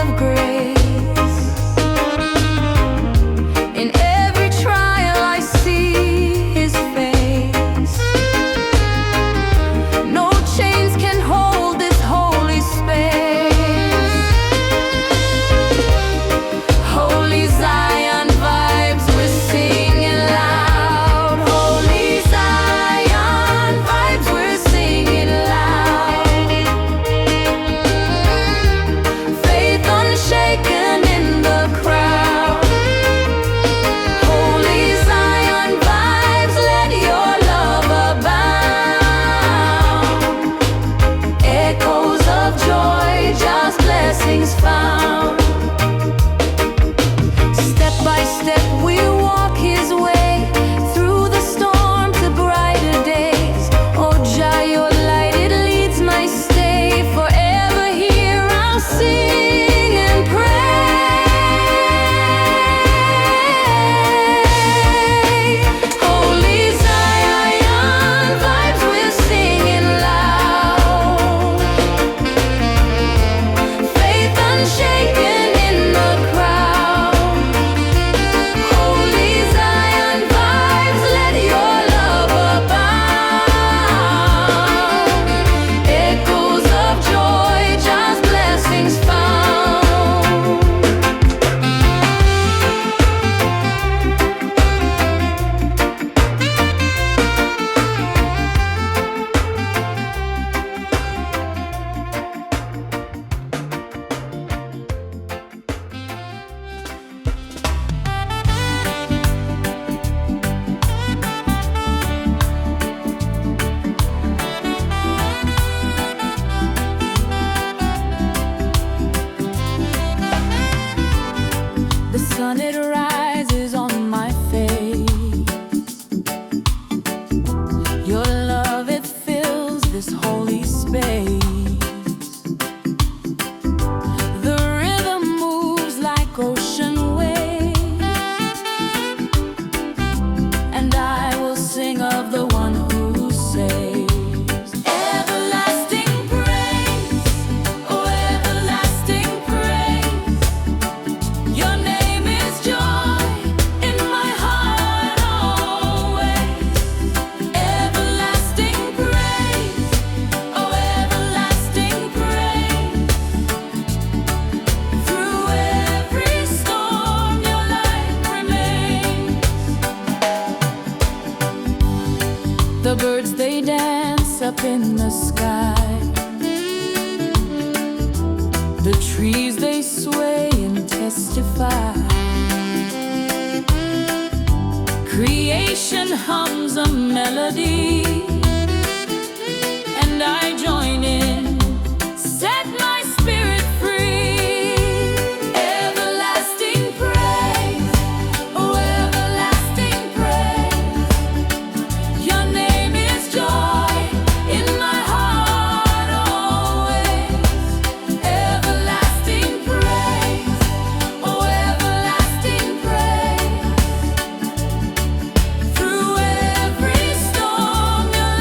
of grace. In every trial I see His face. No chains can hold this holy space. Holy Zion vibes, we're singing loud. Holy Zion vibes, we're singing loud. Faith unshaken in the crowd. Holy Zion vibes, let your love abound. Echoes of joy, just blessings found. Step by step we walk His way, through the storm to brighter days. Oh Jah, your light, it leads my stay. Forever here I'll sing and pray. Holy Zion vibes, we're singing loud. Faith unshaken in the crowd. Holy Zion vibes, let your love abound. Echoes of joy, just blessings found. The sun, it rises on my face. Your love, it fills this holy space. The rhythm moves like ocean waves, and I will sing of the one who saves. Everlasting praise, oh everlasting praise. Your name is joy in my heart always. Everlasting praise, oh everlasting praise. Through every storm your light remains. The birds, they dance up in the sky. The trees, they sway and testify. Creation hums a melody, and I join in, set my spirit free. Everlasting praise, oh everlasting praise. Your name is joy in my heart always. Everlasting praise, oh everlasting praise. Through every storm your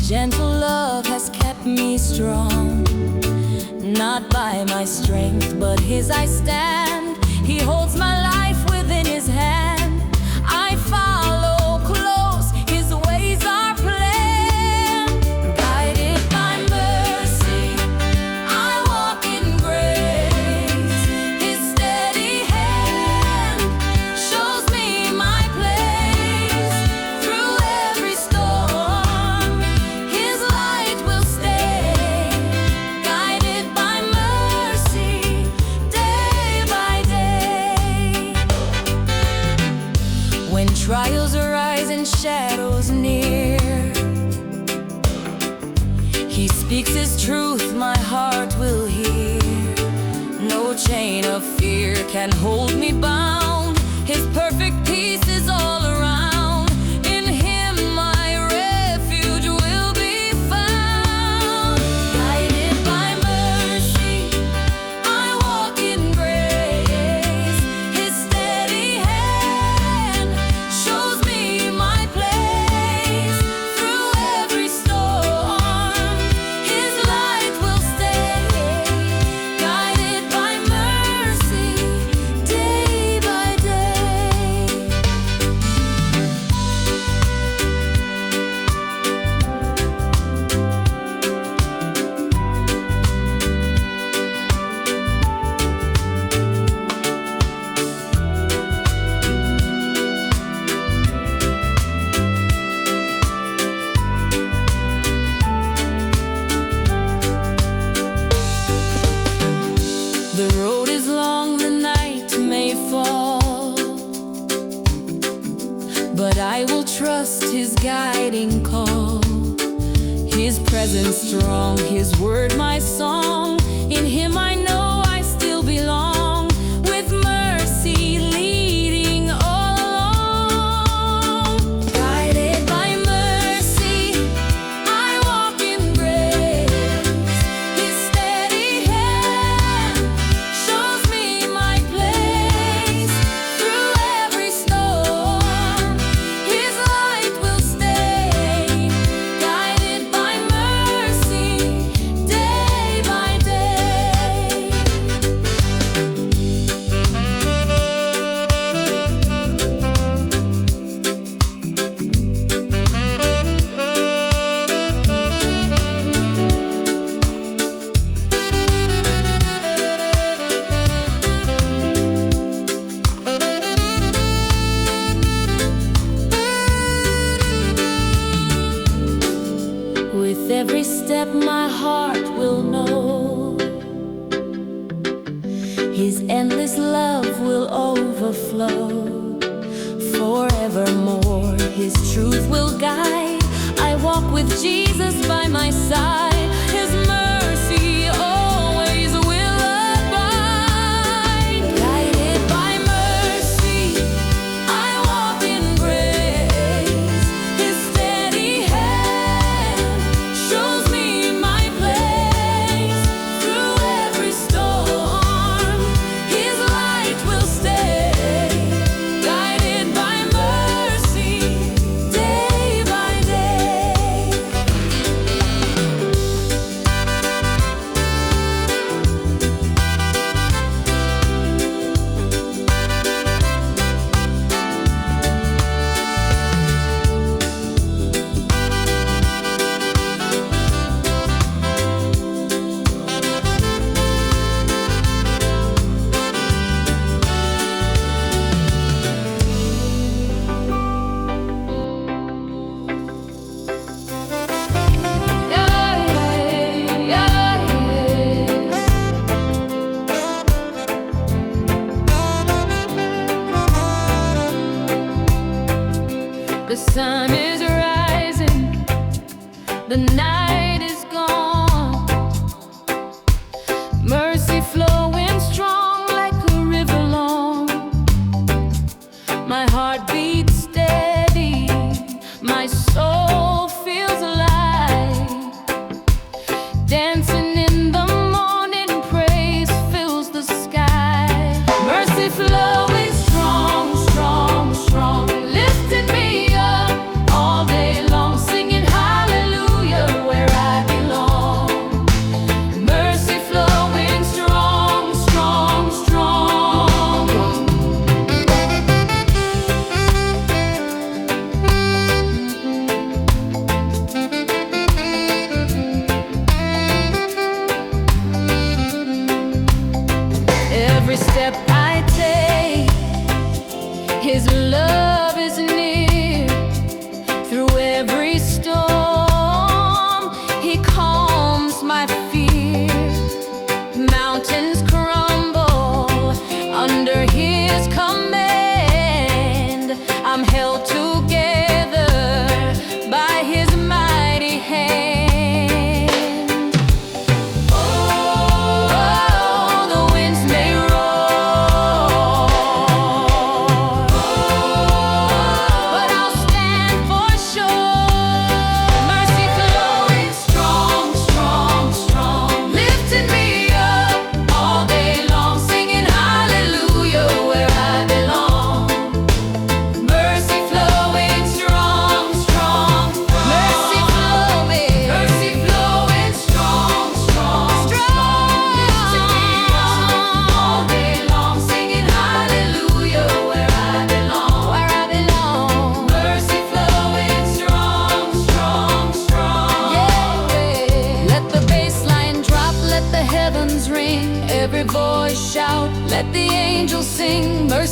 gentle love has kept me strong. Not by my strength, but His I stand. He holds my life within His hand. I follow close, His ways are plain. Guided by mercy, I walk in grace. His steady hand shows me my place. Through every storm, His light will stay. Guided by mercy, day by day. When trials arise and shadows near, He speaks His truth, my heart will hear. No chain of fear can hold me bound. His perfect peace is all around. In Him my refuge will be found. Guided by mercy, I walk in grace. His steady hand shows me my place. Through every storm, His light will stay. Guided by mercy, day by day. The road is long, the night may fall, but I will trust His guiding call. His presence strong, His word my song. In Him I know I still belong. With mercy leading all along. Guided by mercy, I walk in grace. His steady hand shows me my place. Through every storm, His light will stay. Guided by mercy, day by day. With every step my heart will know His endless love will overflow. Forevermore His truth will guide. I walk with Jesus by my side. His mercy always will abide. Guided by mercy, I walk in grace. His steady hand shows me my place. Through every storm, His light will stay. Guided by mercy, day by day. The sun is rising, the night is gone. Mercy flowing strong like a river long. My heart beats steady, my soul feels alive. Dancing in the morning, praise fills the sky. Mercy flowing strong, strong, strong, lifting me up all day long, singing hallelujah.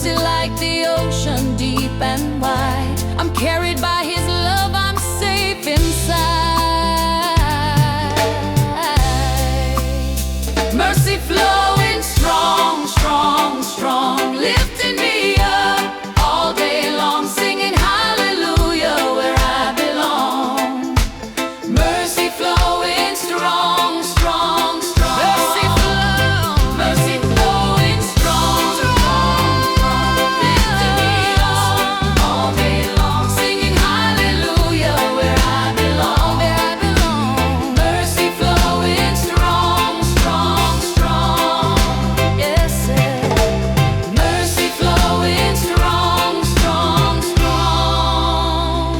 mercy like the ocean, deep and wide. I'm carried by His love, I'm safe inside. Mercy flowing strong, strong, strong, lifting me up all day long, singing hallelujah where I belong. Mercy flowing strong, strong, strong. Mercy flowing strong, strong, lifting me up all day long, singing hallelujah where I belong. Mercy flowing strong, strong, strong. Yes, sir. Mercy flowing strong, strong, strong.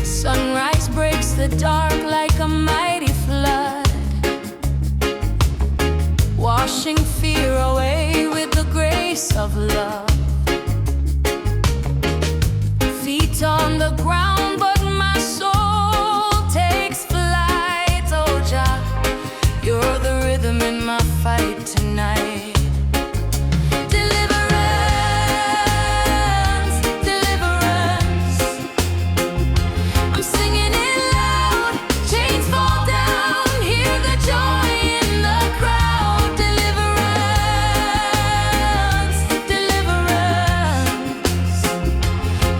Sunrise breaks the dark like a mighty flood, washing fear away with the grace of love. Feet on the ground, but my soul takes flight. Oh Jah, you're the rhythm in my fight tonight. Deliverance, deliverance. I'm singing it loud, chains fall down, hear the joy in the crowd. Deliverance, deliverance.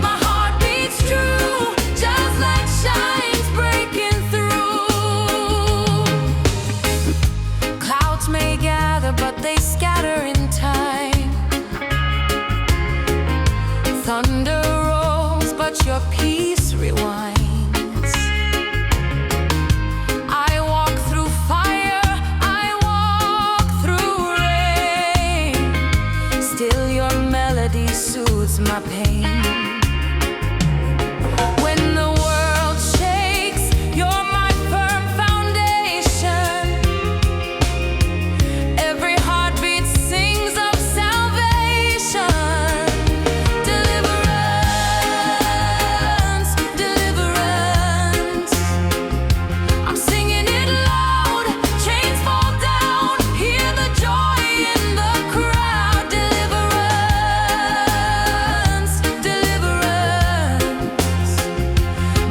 My heart beats true, just like shines breaking through. Clouds may gather, but they scatter in time. Thunder rolls, but your peace rewinds. I walk through fire, I walk through rain. Still your melody soothes my pain. When the world shakes, you're my firm foundation. Every heartbeat sings of salvation. Deliverance, deliverance. I'm singing it loud, chains fall down, hear the joy in the crowd. Deliverance, deliverance.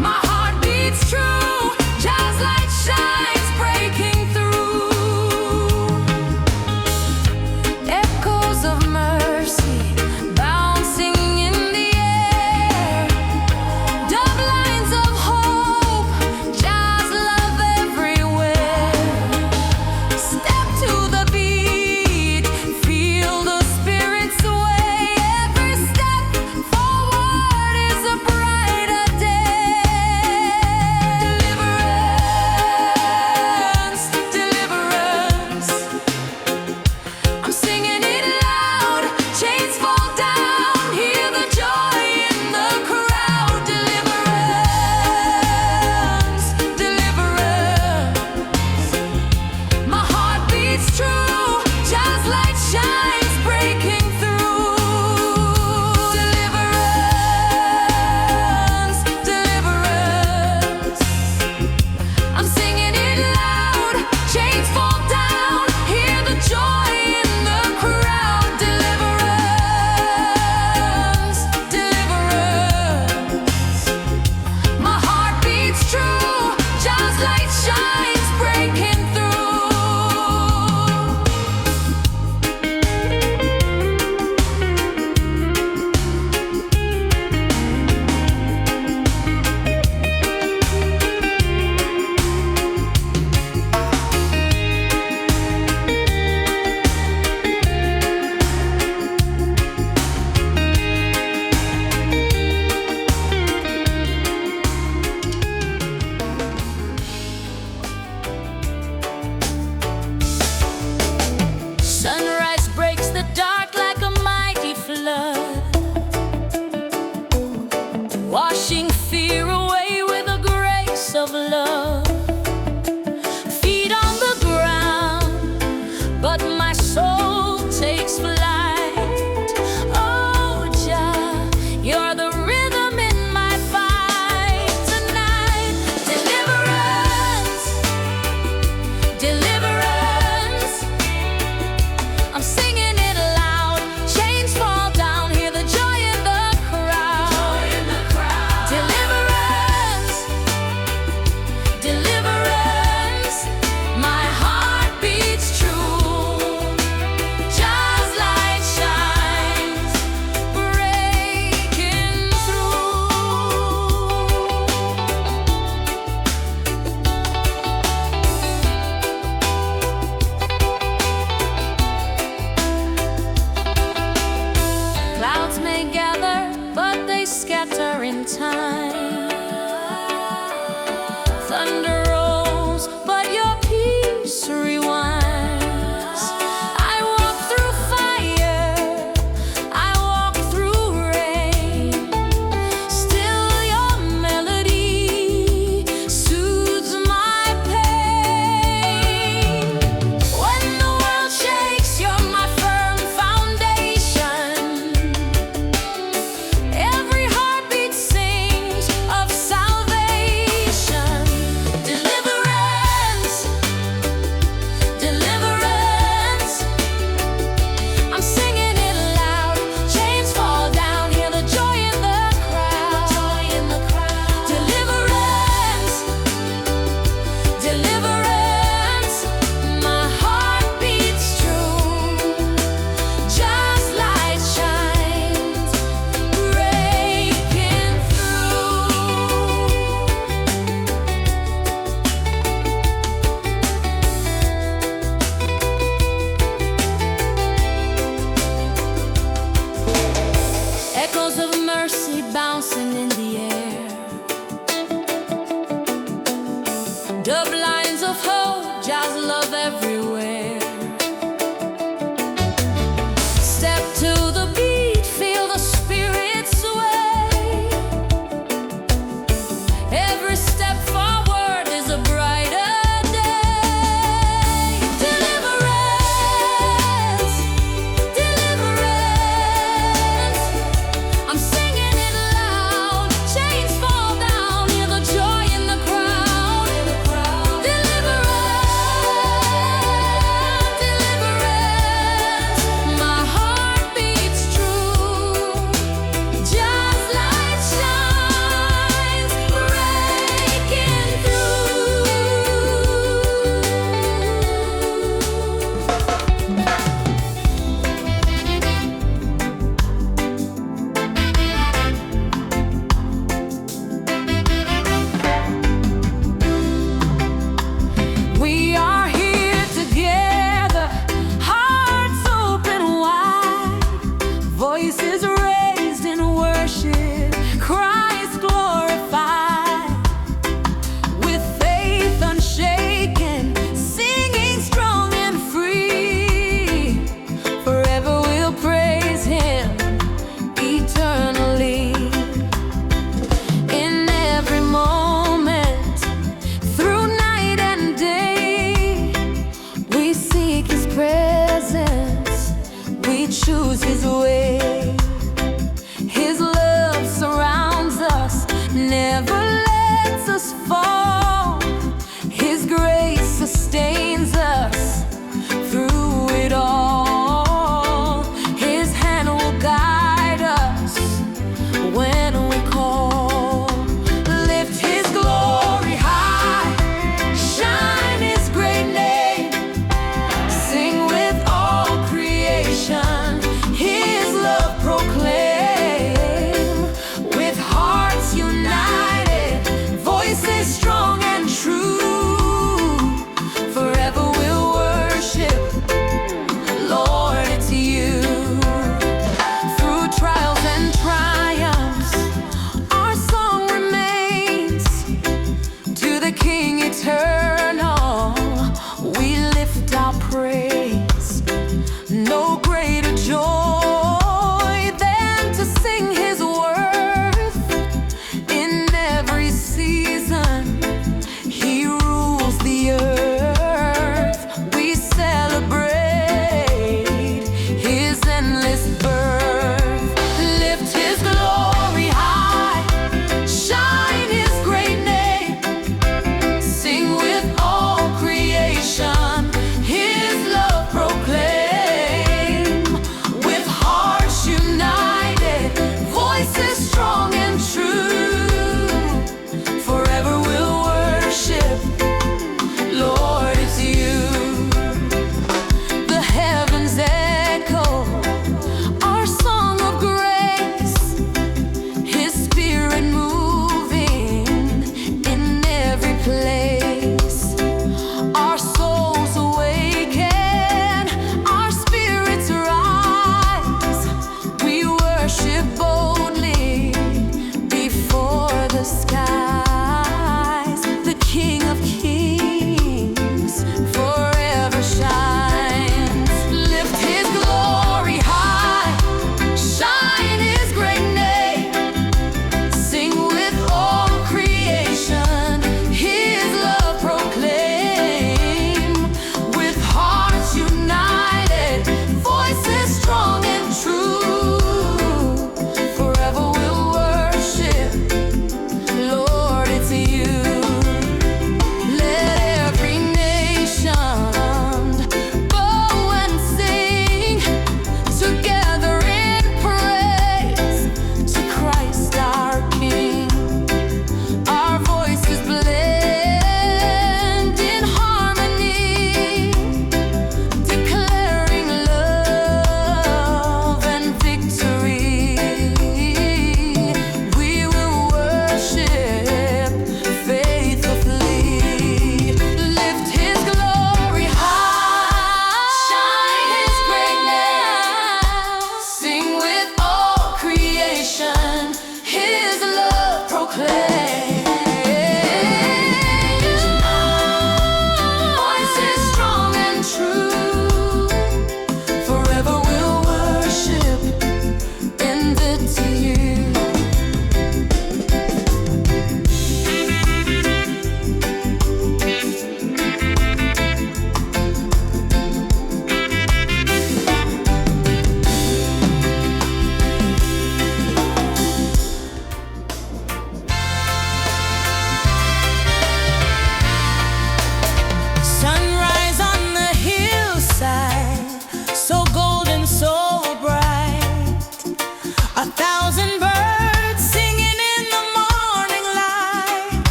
My heart beats true, just like shines breaking through. Echoes of mercy bouncing in the air, dove lines of hope, Jah's love everywhere. Step to the beat, feel the Spirit sway. Every step forward is a brighter day. Deliverance, deliverance. I'm singing it loud, chains fall down, hear the joy in the crowd. Deliverance, deliverance. My heart beats true, just like shines breaking through. Deliverance, deliverance. I'm singing it loud, chains fall down, hear the joy in the crowd. Deliverance, deliverance. My heart beats true, just like shines breaking through. Sunrise breaks the dark like a mighty flood, washing fear away with the grace of love. Feet on the ground, but my soul takes flight. Oh Jah, you're the rhythm in thunder rolls, but your peace rewinds. I walk through fire, I walk through rain. Still your melody soothes my pain. When the world shakes, you're my firm foundation. Every heartbeat sings of salvation. Deliverance, deliverance. I'm singing it loud. Chains fall down, hear the joy in the crowd. Deliverance, deliverance. My heart beats true. Just light shines, breaking through. Echoes of mercy bouncing in the air. Dub lines of hope, jazz love everywhere. Step to the beat, feel the spirit sway. Every step forward is a brighter day. Deliverance, deliverance. I'm singing it loud. Chains fall down, hear the joy in the crowd. Deliverance, deliverance. My heart beats true. Just light shines, breaking through. We are here together, hearts open wide, voices raised in worship, Christ glorified. With faith unshaken, singing strong and free, forever we'll praise Him eternally. In every moment, through night and day, we seek His presence, we choose His way. His love surrounds us, never lets us fall. His grace sustains us through it all. His hand will guide us when we call. Lift His glory high, shine His great name. Sing with all creation, His love proclaim. With hearts united, voices strong.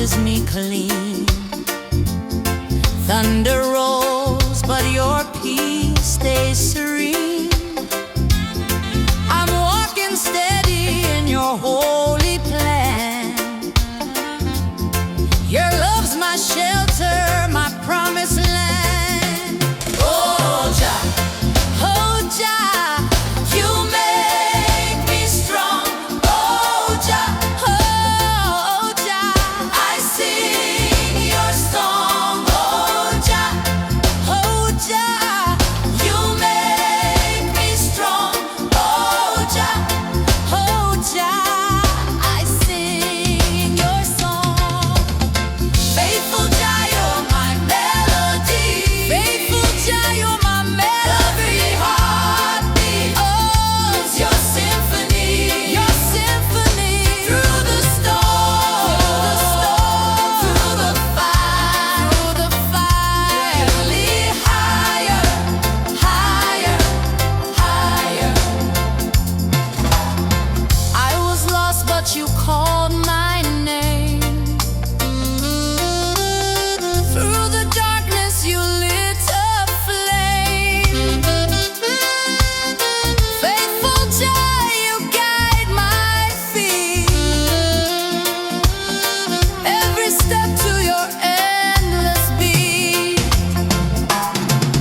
washes me clean. Thunder rolls, but your peace stays serene. I'm walking steady in your holy plan. Your love's my shelter, my promised land. Oh, Jah, oh, Jah, you make me strong. Oh, Jah, oh, Jah, I sing your song. Oh, Jah, you make me strong. Oh, Jah, I sing your song. Faithful Jah, you're my melody. Faithful Jah, you're my melody. Every heartbeat, oh, it's your symphony. Your symphony. Through the storm, through the fire, you lead higher, higher, higher. I was lost, but you called my name. Through the darkness, you lit a flame. Faithful Jah, you guide my feet. Every step to your endless beat.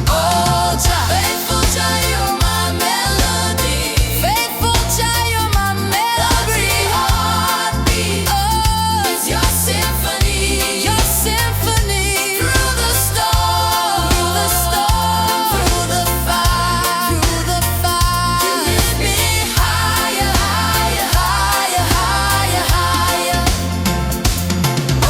Oh, Jah, faithful Jah, you're my melody. Faithful Jah, you're my melody. Every heartbeat, oh, is your symphony. Your symphony. Through the storm, through the fire, you lift me higher, higher, higher, higher, higher. Oh,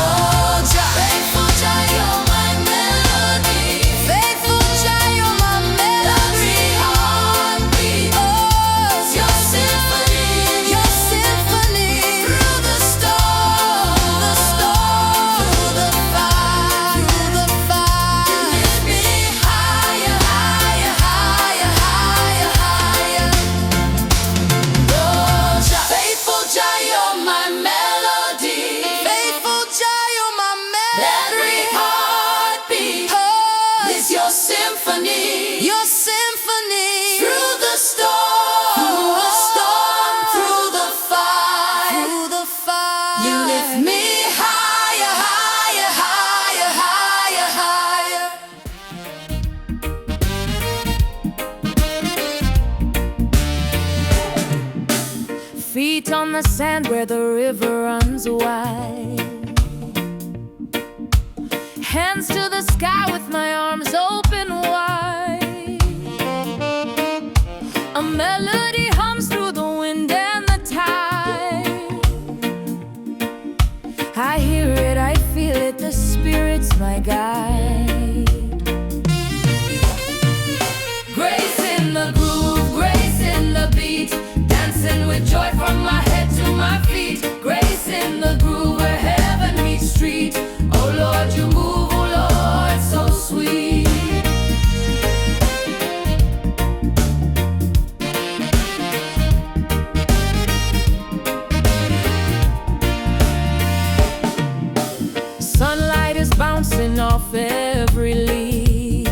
Jah, faithful Jah, you're my melody. Faithful Jah, you're my melody. Every heartbeat, oh, is your symphony. Your symphony. Through the storm, through the fire, you lift me higher, higher, higher, higher, higher. Oh, Jah, faithful Jah, you're my melody. Faithful Jah, you're my melody. Every heartbeat, oh, is your symphony. Your symphony. Through the storm, through the fire, you lift me higher, higher, higher, higher, higher. Feet on the sand where the river runs wide. Hands to the sky with my arms open wide. A melody hums through the wind and the tide. I hear it, I feel it, the Spirit's my guide. Grace in the groove, grace in the beat, dancing with joy from my head to my feet. Grace in the groove where heaven meets street. Oh Lord, you move, oh Lord, so sweet. Sunlight is bouncing off every leaf.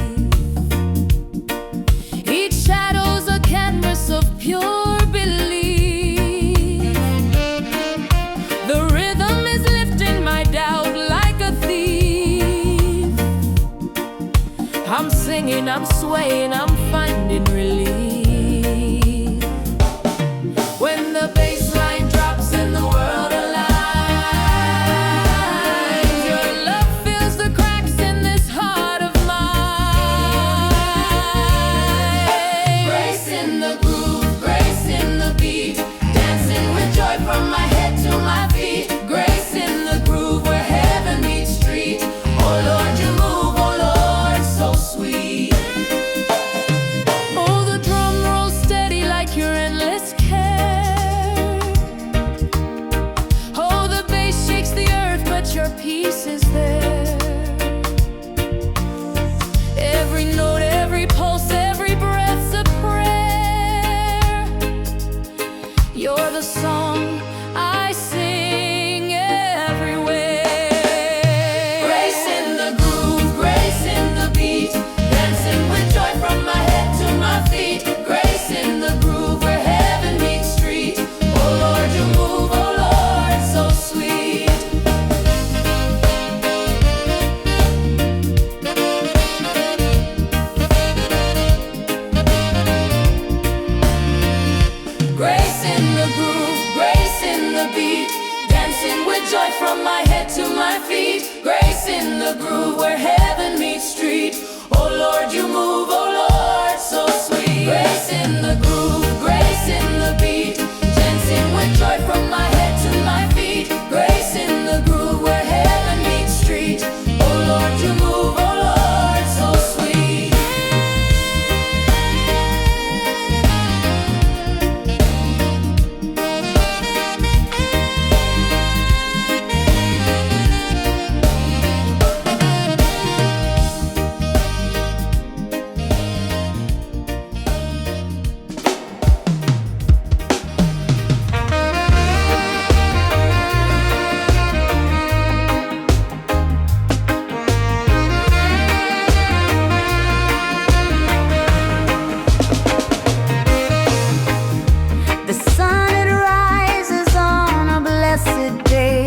Each shadow's a canvas of pure belief. The rhythm is lifting my doubt like a thief. I'm singing, I'm swaying, I'm finding relief. When the bass line drops and the world aligns, your love fills the cracks in this heart of mine. Grace in the groove, grace in the beat, dancing with joy from my head to my feet. Grace in the groove where heaven meets street. Oh Lord, you move, oh Lord, so sweet. Oh, the drum rolls steady like your endless care. Oh, the bass shakes the earth, but your peace is there. Every note, every pulse, every breath's a prayer. You're the song I sing everywhere. the groove where heaven meets street. Oh Lord, you move, oh Lord, so sweet. Grace in the groove, grace in the beat, dancing with joy from my head to my feet. Grace in the groove where heaven meets street. Oh Lord, you move, oh Lord, so sweet. The sun, it rises on a blessed day.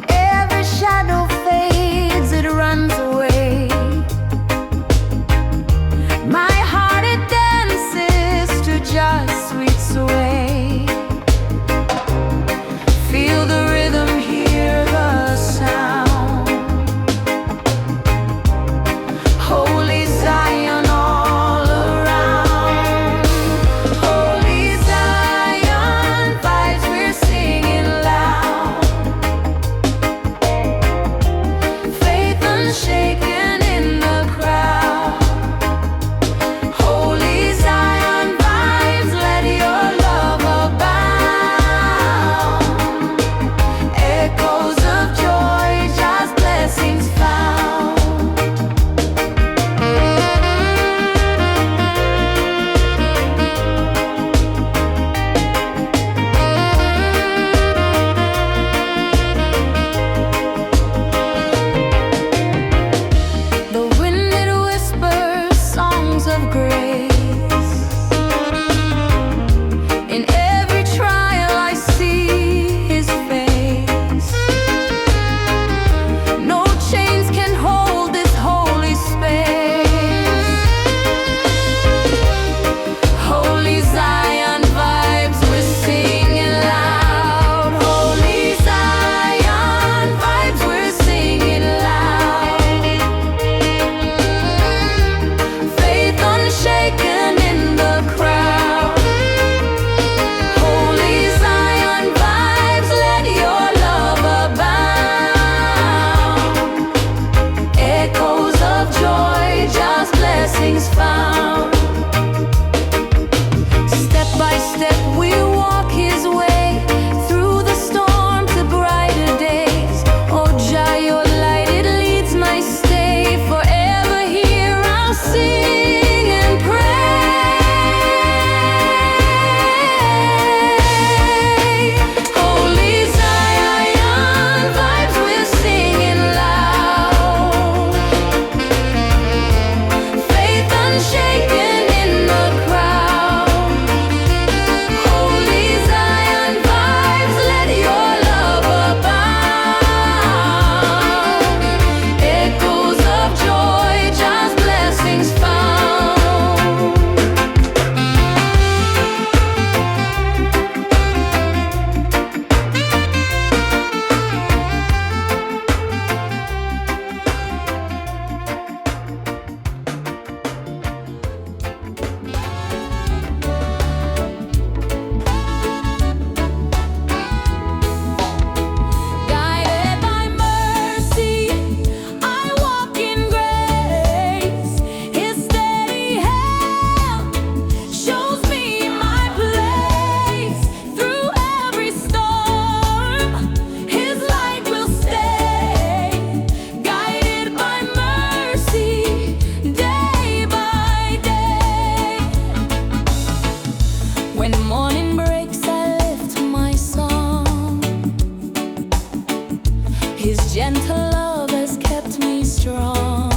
Every shadow fades, it runs away. My heart, it dances to just sweet sway. Feel the rhythm, hear the sound. Holy Zion all around. Holy Zion vibes, we're singing loud. Faith unshaken in the crowd. Holy Zion vibes, let your love abound. Echoes of joy, just blessings found. The wind, it whispers songs of grace. In every trial I see his face. No chains can hold this holy space. Holy Zion vibes, we're singing loud. Holy Zion vibes, we're singing loud. Faith unshaken in the crowd. Holy Zion vibes, let your love abound. Echoes of joy, just blessings found. Step by step we walk his way, through the storm to brighter days. Oh Jah, your light, it leads my stay. Forever here I'll sing and pray. Holy Zion vibes, we're singing loud. Faith unshaken in the crowd. Holy Zion vibes, let your love abound. Echoes of joy, just blessings found. Guided by mercy, I walk in grace. His steady hand shows me my place. Through every storm, his light will stay. Guided by mercy, day by day. When morning breaks, I lift my song. His gentle love has kept me strong.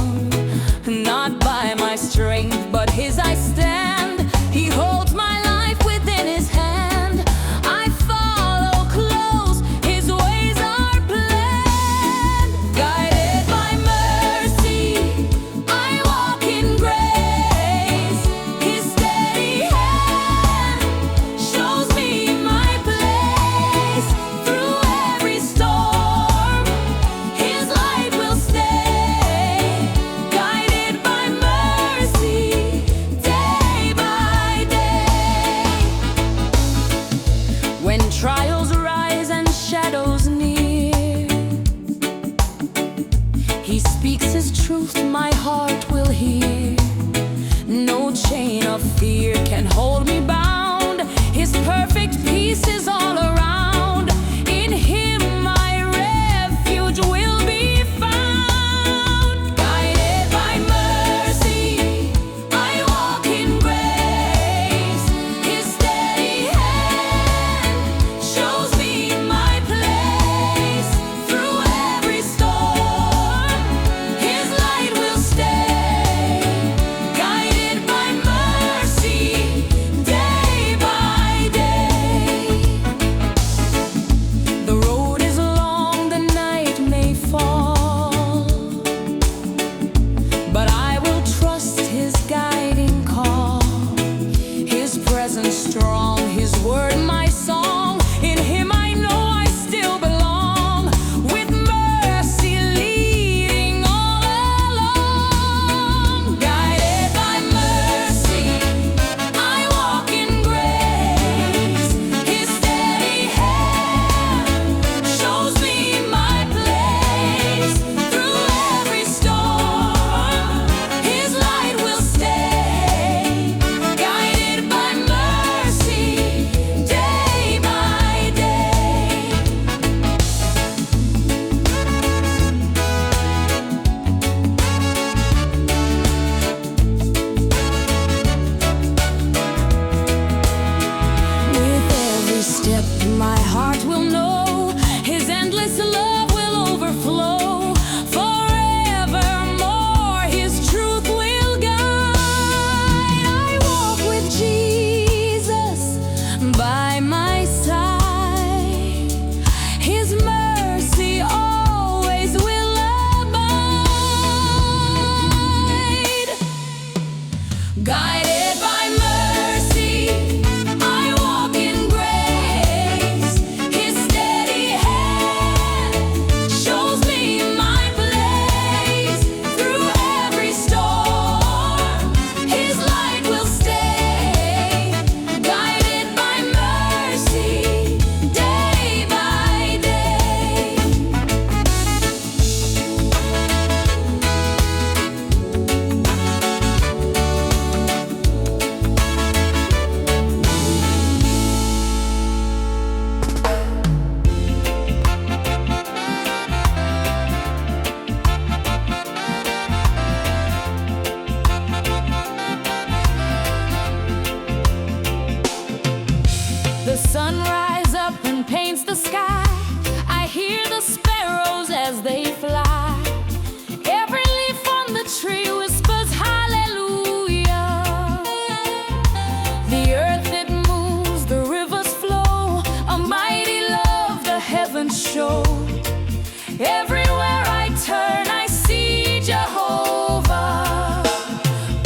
Not by my strength, but his I stand. He holds my life within his hand. I follow close, his ways are planned. Guided by mercy, I walk in grace. His steady hand shows me my place. Through every storm, truth my heart will hear. No chain of fear can hold me bound. His perfect peace is all around. In Him my refuge will be found. Guided by mercy, I walk in grace. His steady hand shows me my place. Through every storm, His light will stay. Guided by mercy, day by day. The road is long, the night may fall, but I will trust His guiding call. His presence strong, His word my song. In Him I know I still belong. With mercy leading all along. Guided by mercy, I walk in grace. His steady hand shows me my place. Through every storm, His light will stay. Guided by mercy, day by day. With every step, my heart will know His endless love will overflow. Forevermore, His truth will guide. I walk with Jesus by my side. His mercy always will abide. Guided by mercy, I walk in grace. His steady hand shows me my place. Through every storm, His light will stay. Guided by mercy, day by day. The sun rises up and paints the sky. I hear the sparrows as they fly. Every leaf on the tree whispers hallelujah. The earth it moves, the rivers flow. A mighty love the heavens show. Everywhere I turn, I see Jehovah.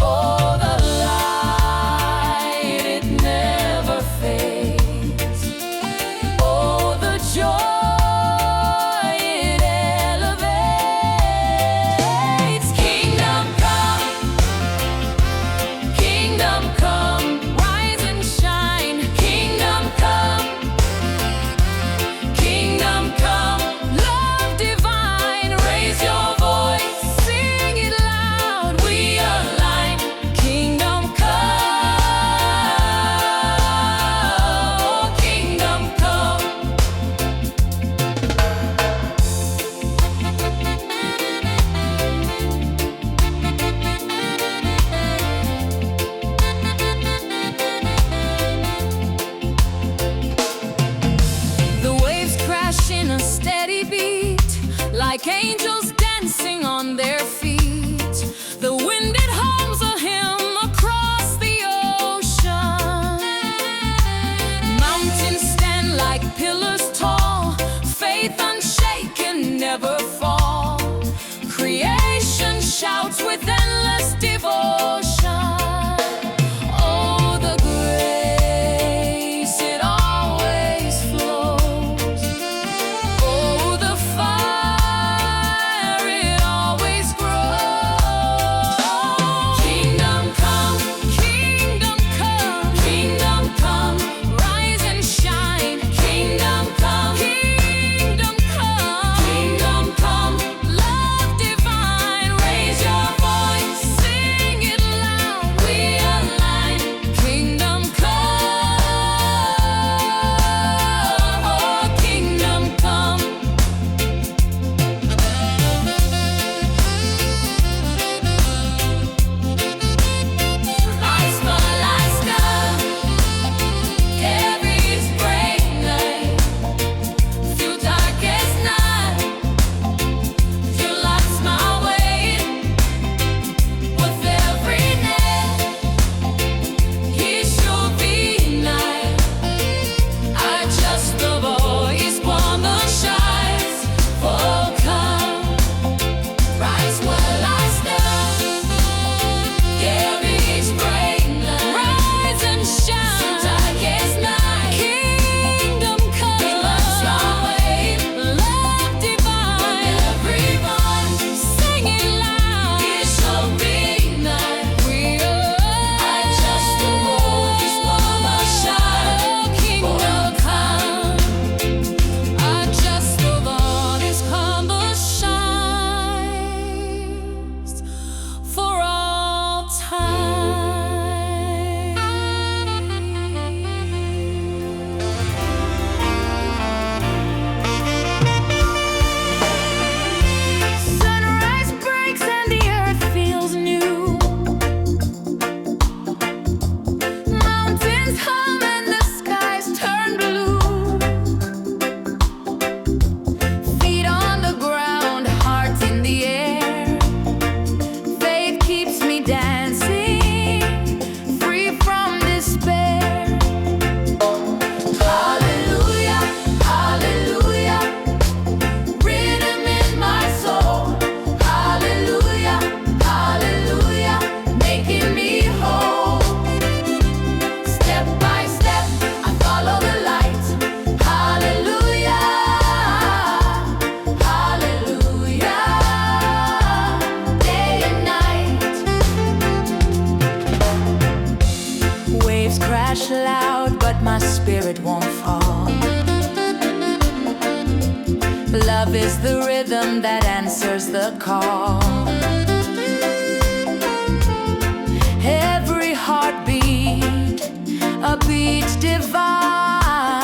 Oh, the light, it never fades. Oh, the joy, it elevates. Kingdom come, rise and shine. Kingdom come, love divine. Raise your voice, sing it loud. We align. Kingdom come, kingdom come. The waves crash in a steady beat, like angels dancing on their feet. The wind it hums a hymn across the ocean. Mountains stand like pillars tall, faith unshaken, never fall. Creation shouts with endless devotion. Oh, the grace, it always flows. Oh, the fire, it always grows. love is the rhythm that answers the call. Every heartbeat, a beat divine.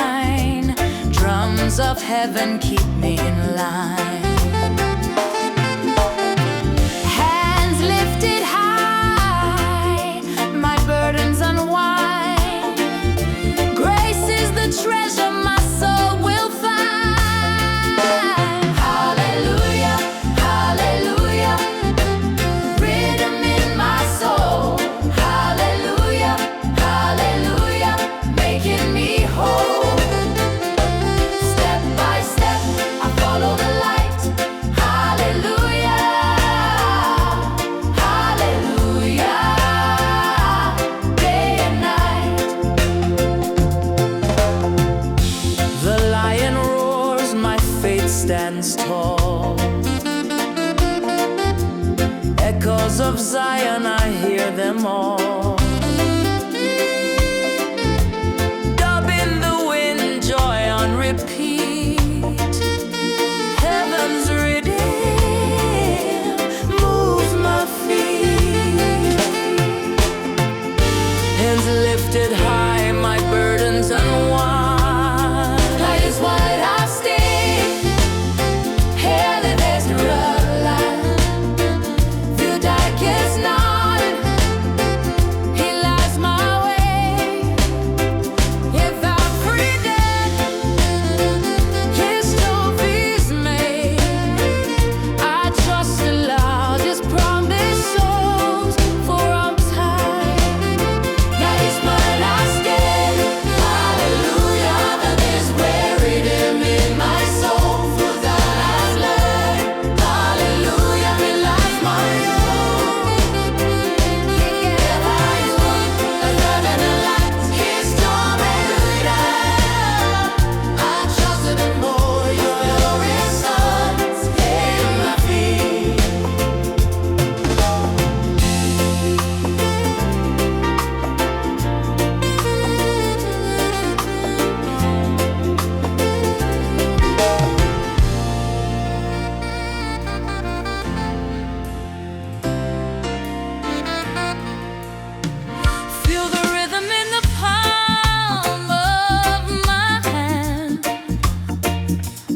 Drums of heaven keep me in line. Hands lifted high, my burdens unwind. Grace is the treasure my soul will find. Hallelujah, hallelujah, rhythm in my soul. Hallelujah, hallelujah, making me whole. Step by step, I follow the light. Hallelujah, hallelujah, day and night. The lion roars, my faith stands tall. Echoes of Zion, I hear them all. Dub in the wind, joy on repeat. Heaven's rhythm moves my feet. Hands lifted high, my burdens unwind. Light is what I stay. Here there's no light. Through darkest night, He lights my way. If I'm freedom, His love is made. I trust the Lord, His promised souls for all time. That is what I stand. Hallelujah, that is where rhythm in my soul. For that I've learned. Hallelujah, realize my own. He gave His word, a love and a light. His storm and rhythm. I trusted Him more. Your glorious sons in my feet. Feel the rhythm in the palm of my hand,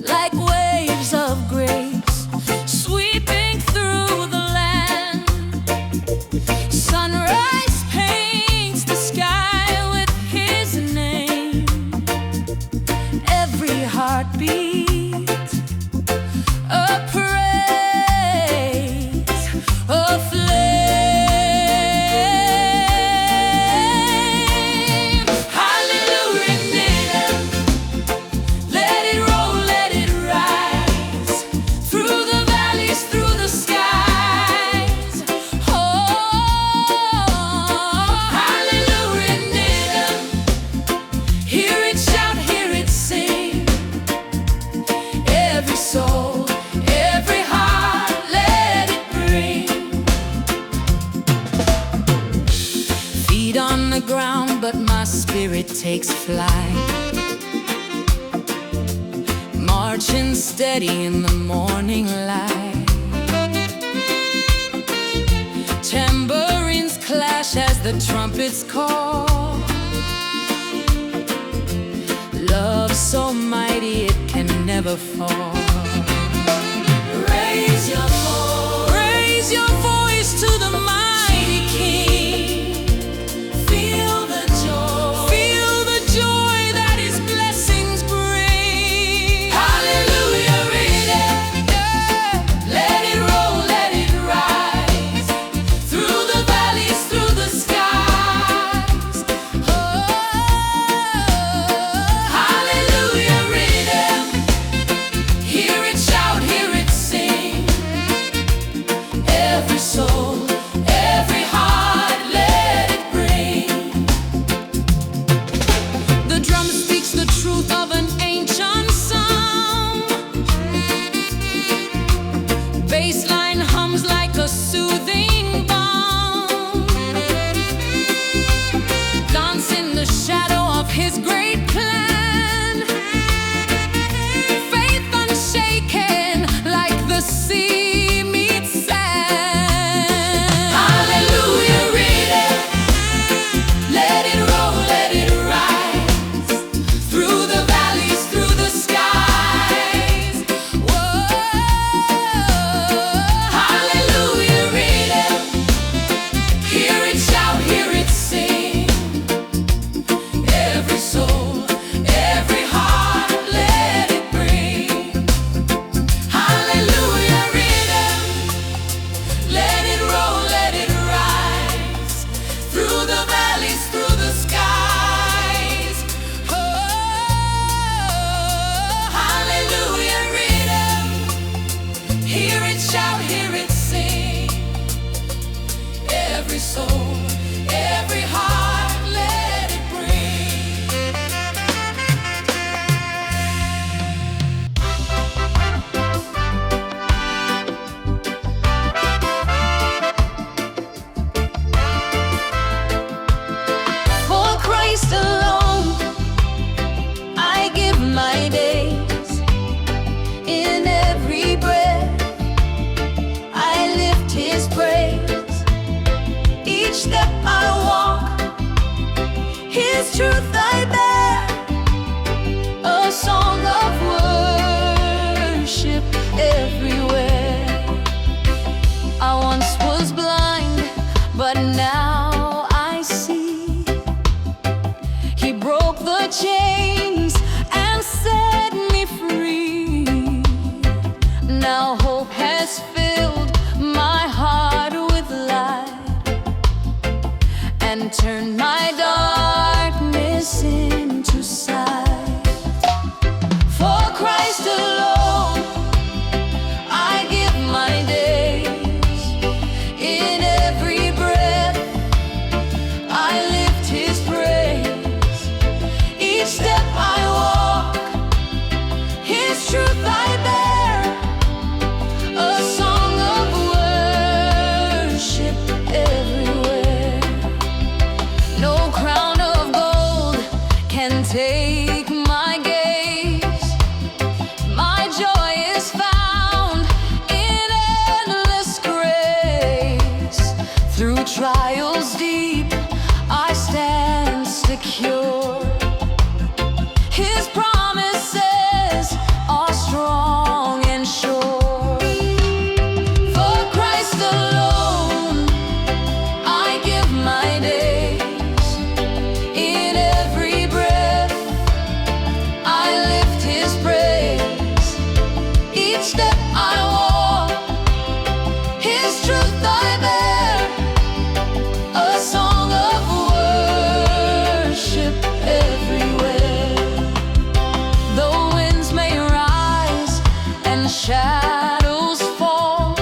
like waves of grace sweeping through the land. Sunrise paints the sky with His name. Every heartbeat, a praise, a flame. Hallelujah, rhythm. Let it roll, let it rise. Through the valleys, through the skies. Oh, hallelujah, rhythm. Hear it shout, hear it sing. Every soul, every heart, let it bring. Feet on the ground, but my spirit takes flight. Marching steady in the morning light. Tambourines clash as the trumpets call. Love so mighty it can never fall. Raise your voice. Raise your voice to the mighty King. Feel the joy. Feel the joy that His blessings bring. Hallelujah, rhythm. Let it roll, let it rise. Through the valleys, through the skies. Oh, hallelujah, rhythm. Hear truth I bear, a song of worship everywhere. I once was blind, but now I see. He broke the chains and set me free. Now hope has filled my heart with light and turned my darkness into sight. For Christ alone I give my days. In every breath I lift His praise. Each step I walk, His truth I bear, a song of worship everywhere. No crown of gold can take my gaze. My joy is found in endless grace. Through trials deep I stand secure. His promises are strong and sure. For Christ alone I give my days. In every breath I lift His praise. Each step I walk, His truth I bear, a song of worship everywhere. Though winds may rise and shadows fall,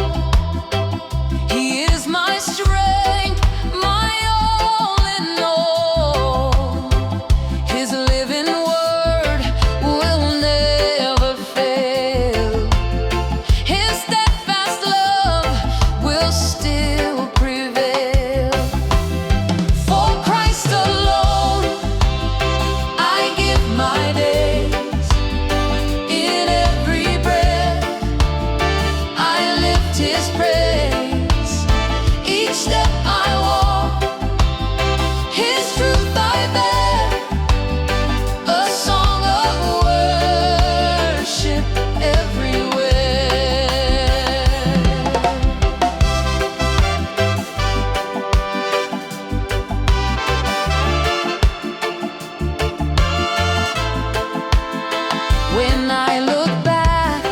He is my strength, my all in all. His living word will never fail. His steadfast love will still prevail. For Christ alone I give my days. In every breath I lift His praise. Each step I walk, His truth I bear, a song of worship everywhere. When I look back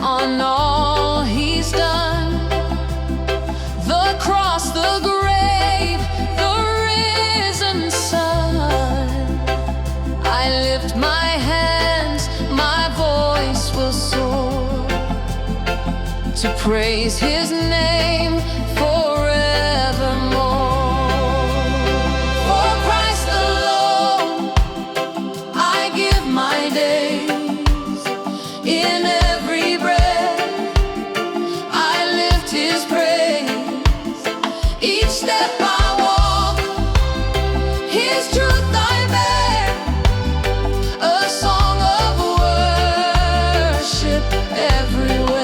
on all He's done, the cross, the grave, the risen sun, I lift my hands, my voice will soar to praise His name forevermore. For Christ alone I give my days. In every breath I lift His praise. Each step I walk, His truth I bear, a song of worship everywhere.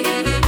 me.